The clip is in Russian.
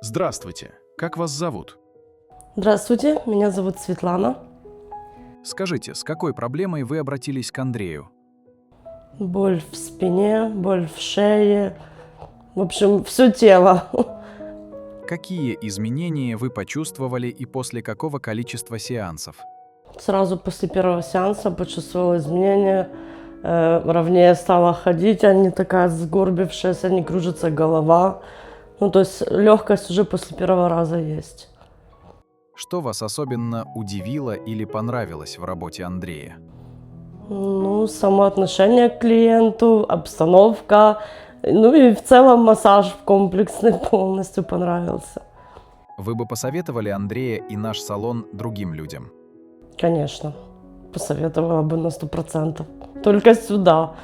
Здравствуйте. Как вас зовут? Здравствуйте, меня зовут Светлана. Скажите, с какой проблемой вы обратились к Андрею? Боль в спине, боль в шее. В общем, все тело. Какие изменения вы почувствовали и после какого количества сеансов? Сразу после первого сеанса почувствовала изменения. Ровнее стала ходить, а не такая сгорбившаяся, не кружится голова. Ну, то есть легкость уже после первого раза есть. Что вас особенно удивило или понравилось в работе Андрея? Ну, само отношение к клиенту, обстановка. Ну и в целом массаж комплексный полностью понравился. Вы бы посоветовали Андрея и наш салон другим людям? Конечно, посоветовала бы на 100%. Только сюда.